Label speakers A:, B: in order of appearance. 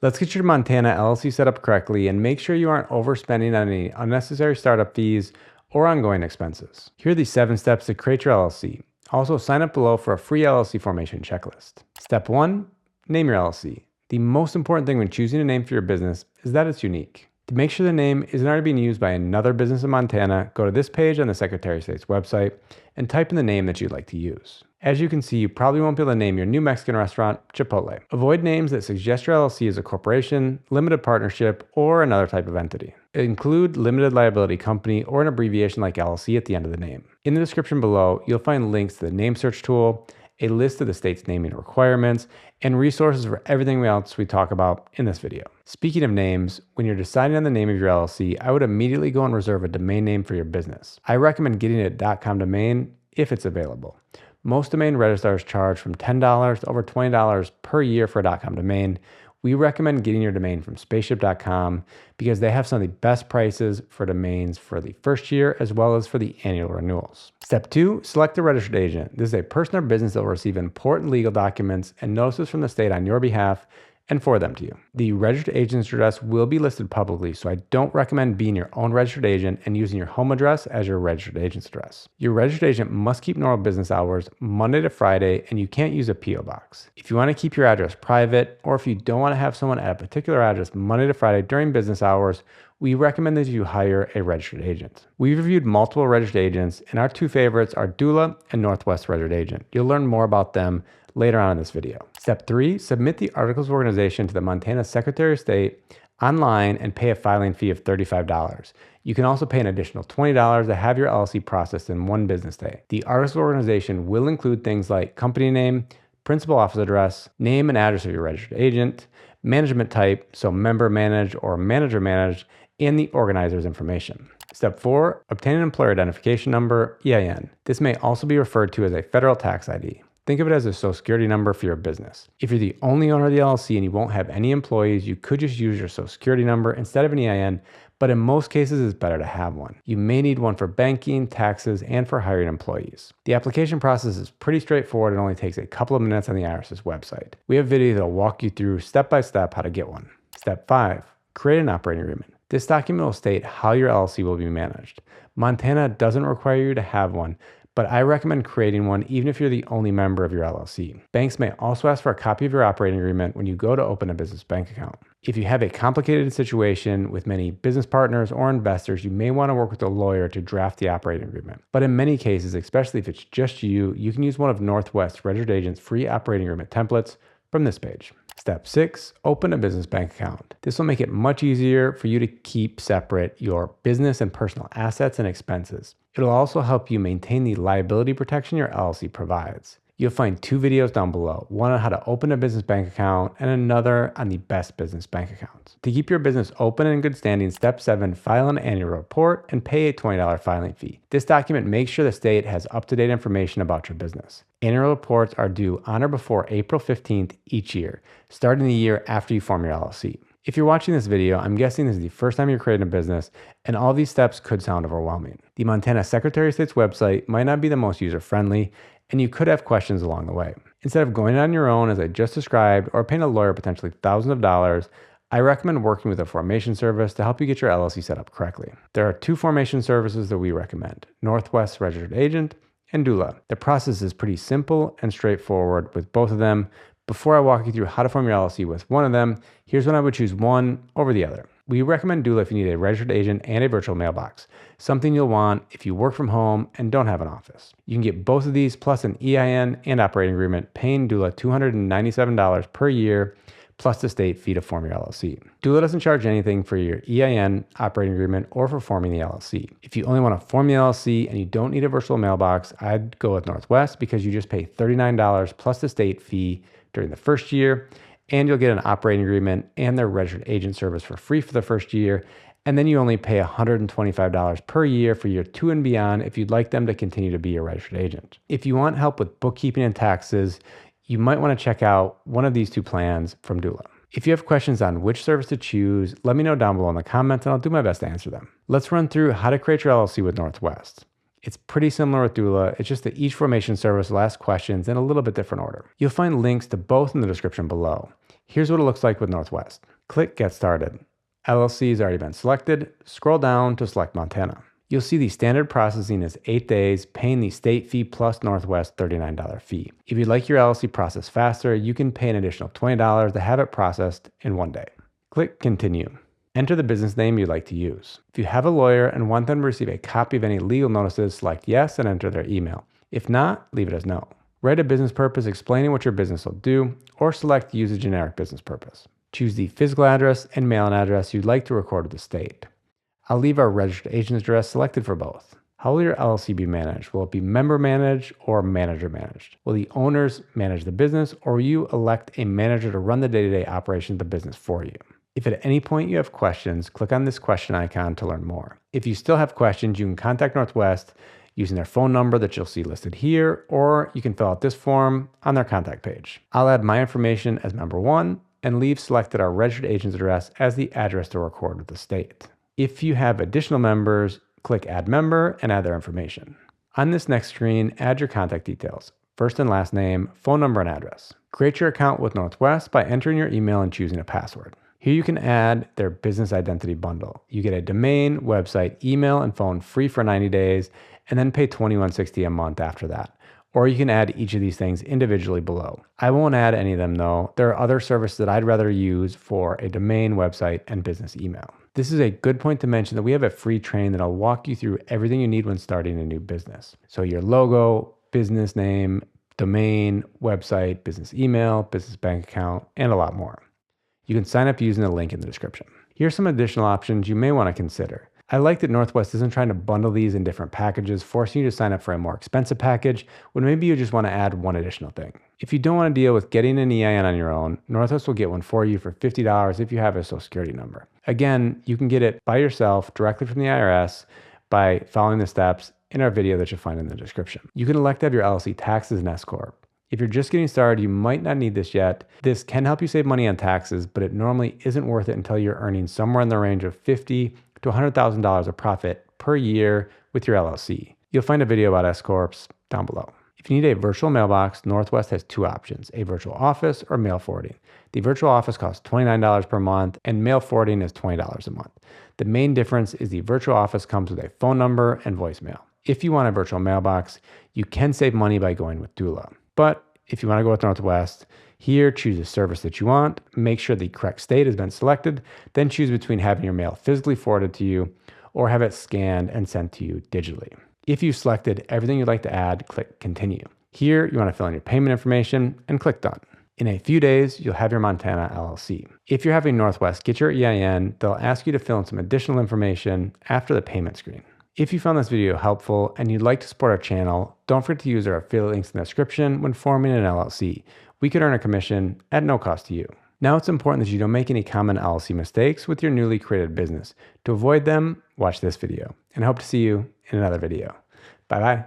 A: Let's get your Montana LLC set up correctly and make sure you aren't overspending on any unnecessary startup fees or ongoing expenses. Here are the 7 steps to create your LLC. Also, sign up below for a free LLC formation checklist. Step 1, name your LLC. The most important thing when choosing a name for your business is that it's unique. To make sure the name isn't already being used by another business in Montana, go to this page on the Secretary of State's website and type in the name that you'd like to use. As you can see, you probably won't be able to name your new Mexican restaurant Chipotle. Avoid names that suggest your LLC is a corporation, limited partnership, or another type of entity. Include limited liability company or an abbreviation like LLC at the end of the name. In the description below, you'll find links to the name search tool, a list of the state's naming requirements, and resources for everything else we talk about in this video. Speaking of names, when you're deciding on the name of your LLC, I would immediately go and reserve a domain name for your business. I recommend getting a .com domain if it's available. Most domain registrars charge from $10 to over $20 per year for a .com domain. We recommend getting your domain from spaceship.com because they have some of the best prices for domains for the first year as well as for the annual renewals. Step 2, select a registered agent. This is a person or business that will receive important legal documents and notices from the state on your behalf and forward them to you. The registered agent's address will be listed publicly, so I don't recommend being your own registered agent and using your home address as your registered agent's address. Your registered agent must keep normal business hours Monday to Friday, and you can't use a P.O. box. If you want to keep your address private, or if you don't want to have someone at a particular address Monday to Friday during business hours, we recommend that you hire a registered agent. We've reviewed multiple registered agents, and our 2 favorites are Doola and Northwest Registered Agent. You'll learn more about them later on in this video. Step 3, submit the Articles of Organization to the Montana Secretary of State online and pay a filing fee of $35. You can also pay an additional $20 to have your LLC processed in 1 business day. The Articles of Organization will include things like company name, principal office address, name and address of your registered agent, management type, so member managed or manager managed, and the organizer's information. Step 4, obtain an employer identification number, EIN. This may also be referred to as a federal tax ID. Think of it as a social security number for your business. If you're the only owner of the LLC and you won't have any employees, you could just use your social security number instead of an EIN, but in most cases it's better to have one. You may need one for banking, taxes, and for hiring employees. The application process is pretty straightforward and only takes a couple of minutes on the IRS's website. We have videos that will walk you through step by step how to get one. Step 5, create an operating agreement. This document will state how your LLC will be managed. Montana doesn't require you to have one, but I recommend creating one even if you're the only member of your LLC. Banks may also ask for a copy of your operating agreement when you go to open a business bank account. If you have a complicated situation with many business partners or investors, you may want to work with a lawyer to draft the operating agreement. But in many cases, especially if it's just you, you can use one of Northwest Registered Agent's free operating agreement templates from this page. Step 6, open a business bank account. This will make it much easier for you to keep separate your business and personal assets and expenses. It'll also help you maintain the liability protection your LLC provides. You'll find 2 videos down below, one on how to open a business bank account and another on the best business bank accounts. To keep your business open and in good standing, step 7, file an annual report and pay a $20 filing fee. This document makes sure the state has up-to-date information about your business. Annual reports are due on or before April 15th each year, starting the year after you form your LLC. If you're watching this video, I'm guessing this is the first time you're creating a business, and all these steps could sound overwhelming. The Montana Secretary of State's website might not be the most user-friendly, and you could have questions along the way. Instead of going on your own, as I just described, or paying a lawyer potentially thousands of dollars, I recommend working with a formation service to help you get your LLC set up correctly. There are 2 formation services that we recommend, Northwest Registered Agent and Doola. The process is pretty simple and straightforward with both of them. Before I walk you through how to form your LLC with one of them, here's when I would choose one over the other. We recommend Doola if you need a registered agent and a virtual mailbox, something you'll want if you work from home and don't have an office. You can get both of these plus an EIN and operating agreement, paying Doola $297 per year plus the state fee to form your LLC. Doola doesn't charge anything for your EIN, operating agreement, or for forming the LLC. If you only want to form the LLC and you don't need a virtual mailbox, I'd go with Northwest because you just pay $39 plus the state fee during the first year, and you'll get an operating agreement and their registered agent service for free for the first year, and then you only pay $125 per year for year 2 and beyond if you'd like them to continue to be your registered agent. If you want help with bookkeeping and taxes, you might want to check out one of these 2 plans from Doola. If you have questions on which service to choose, let me know down below in the comments and I'll do my best to answer them. Let's run through how to create your LLC with Northwest. It's pretty similar with Doola, it's just that each formation service will ask questions in a little bit different order. You'll find links to both in the description below. Here's what it looks like with Northwest. Click Get Started. LLC has already been selected. Scroll down to select Montana. You'll see the standard processing is 8 days, paying the state fee plus Northwest $39 fee. If you'd like your LLC processed faster, you can pay an additional $20 to have it processed in 1 day. Click Continue. Enter the business name you'd like to use. If you have a lawyer and want them to receive a copy of any legal notices, select Yes and enter their email. If not, leave it as No. Write a business purpose explaining what your business will do, or select Use a generic business purpose. Choose the physical address and mailing address you'd like to record with the state. I'll leave our registered agent's address selected for both. How will your LLC be managed? Will it be member managed or manager managed? Will the owners manage the business, or will you elect a manager to run the day-to-day operation of the business for you? If at any point you have questions, click on this question icon to learn more. If you still have questions, you can contact Northwest using their phone number that you'll see listed here, or you can fill out this form on their contact page. I'll add my information as member 1 and leave selected our registered agent's address as the address to record with the state. If you have additional members, click Add Member and add their information. On this next screen, add your contact details, first and last name, phone number, and address. Create your account with Northwest by entering your email and choosing a password. Here you can add their business identity bundle. You get a domain, website, email, and phone free for 90 days, and then pay $21.60 a month after that. Or you can add each of these things individually below. I won't add any of them though. There are other services that I'd rather use for a domain, website, and business email. This is a good point to mention that we have a free training that'll walk you through everything you need when starting a new business. So your logo, business name, domain, website, business email, business bank account, and a lot more. You can sign up using the link in the description. Here's some additional options you may want to consider. I like that Northwest isn't trying to bundle these in different packages, forcing you to sign up for a more expensive package when maybe you just want to add one additional thing. If you don't want to deal with getting an EIN on your own, Northwest will get one for you for $50 if you have a social security number. Again, you can get it by yourself directly from the IRS by following the steps in our video that you'll find in the description. You can elect to have your LLC taxed as an S Corp. If you're just getting started, you might not need this yet. This can help you save money on taxes, but it normally isn't worth it until you're earning somewhere in the range of $50,000 to $100,000 of profit per year with your LLC. You'll find a video about S Corps down below. If you need a virtual mailbox, Northwest has 2 options, a virtual office or mail forwarding. The virtual office costs $29 per month and mail forwarding is $20 a month. The main difference is the virtual office comes with a phone number and voicemail. If you want a virtual mailbox, you can save money by going with doola. But if you want to go with Northwest, here choose a service that you want, make sure the correct state has been selected, then choose between having your mail physically forwarded to you or have it scanned and sent to you digitally. If you've selected everything you'd like to add, click Continue. Here, you want to fill in your payment information and click Done. In a few days, you'll have your Montana LLC. If you're having Northwest get your EIN, they'll ask you to fill in some additional information after the payment screen. If you found this video helpful and you'd like to support our channel, don't forget to use our affiliate links in the description when forming an LLC. We could earn a commission at no cost to you. Now it's important that you don't make any common LLC mistakes with your newly created business. To avoid them, watch this video, and I hope to see you in another video. Bye-bye.